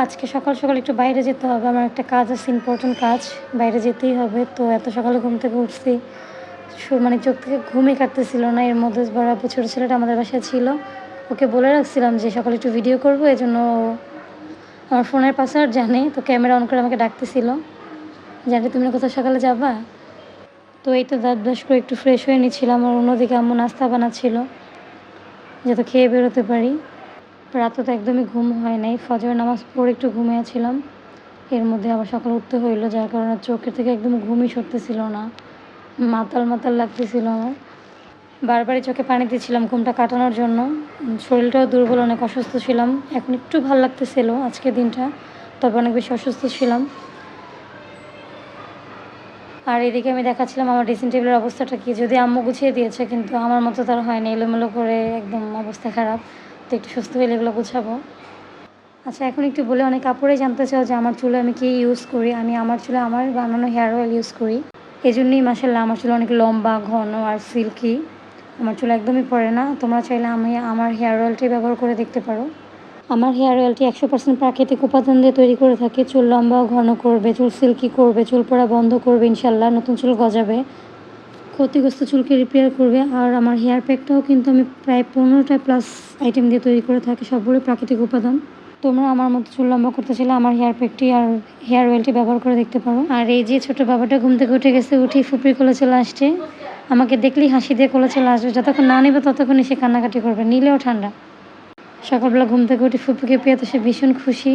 আজকে সকাল সকাল একটু বাইরে যেতে হবে, আমার একটা কাজ আছে, ইম্পর্টেন্ট কাজ, বাইরে যেতেই হবে। তো এত সকালে ঘুম থেকে উঠছি, মানে চোখ থেকে ঘুমই কাটতেছিল না। এর মধ্যে বড় আপু ছোটো ছেলেটা আমাদের বাসায় ছিল, ওকে বলে রাখছিলাম যে সকালে একটু ভিডিও করবো, এই জন্য আমার ফোনের পাসওয়ার্ড জানে, তো ক্যামেরা অন করে আমাকে ডাকতেছিল, জানতে তুমি কোথাও সকালে যাবা। তো এই তো দাঁত ব্রাশ করে একটু ফ্রেশ হয়ে নিচ্ছিলাম, আর অন্যদিকে আম্মু নাস্তা বানাচ্ছিল যাতে খেয়ে বেরোতে পারি। রাতে তো একদমই ঘুম হয় নাই, ফজরের নামাজ পড়ে একটু ঘুমিয়েছিলাম, এর মধ্যে আবার সকালে উঠতে হইলো, যার কারণে চোখের থেকে একদম ঘুমই সরতেছিল না, মাতাল মাতাল লাগতেছিল আমার। বারবারই চোখে পানি দিচ্ছিলাম ঘুমটা কাটানোর জন্য। শরীরটাও দুর্বল, অনেক অসুস্থ ছিলাম। এখন একটু ভাল লাগতেছিল আজকের দিনটা, তবে অনেক বেশি অসুস্থ ছিলাম। আর এদিকে আমি দেখাচ্ছিলাম আমার ড্রেসিং টেবিলের অবস্থাটা কি, যদি আম্মু গুছিয়ে দিয়েছে, কিন্তু আমার মতো তার হয়নি, এলোমেলো করে একদম অবস্থা খারাপ। তো একটু সুস্থ হলে এগুলো গুছাবো। আচ্ছা, এখন একটু বলে, অনেক কাপড়েই জানতে চাও যে আমার চুলে আমি কী ইউজ করি। আমি আমার চুলে আমার বানানো হেয়ার অয়েল ইউজ করি, এই জন্যই মাসাল্লাহ আমার চুল অনেক লম্বা, ঘন আর সিল্কি। আমার চুল একদমই পড়ে না। তোমরা চাইলে আমার হেয়ার অয়েলটি ব্যবহার করে দেখতে পারো। আমার হেয়ার অয়েলটি 100% প্রাকৃতিক উপাদান দিয়ে তৈরি করে থাকে। চুল লম্বা ও ঘন করবে, চুল সিল্কি করবে, চুল পড়া বন্ধ করবে ইনশাল্লাহ, নতুন চুল গজাবে, ক্ষতিগ্রস্ত চুলকে রিপেয়ার করবে। আর আমার হেয়ার প্যাকটাও কিন্তু আমি প্রায় 15টা প্লাস আইটেম দিয়ে তৈরি করে থাকি, সবগুলো প্রাকৃতিক উপাদান। তোমরা আমার মতো চুল লম্বা করতে চাইলে আমার হেয়ার প্যাকটি আর হেয়ার অয়েলটি ব্যবহার করে দেখতে পারো। আর এই যে ছোটো বাবাটা ঘুম থেকে উঠে গেছে, উঠেই ফুপির কোলে চলে আসছে, আমাকে দেখলেই হাসি দিয়ে কোলে চলে আসবে। যতক্ষণ না নেবে ততক্ষণই সে কান্নাকাটি করবে, নিলেও ঠান্ডা। সকালবেলা ঘুম থেকে উঠে ফুপিকে পেয়ে তো সে ভীষণ খুশি।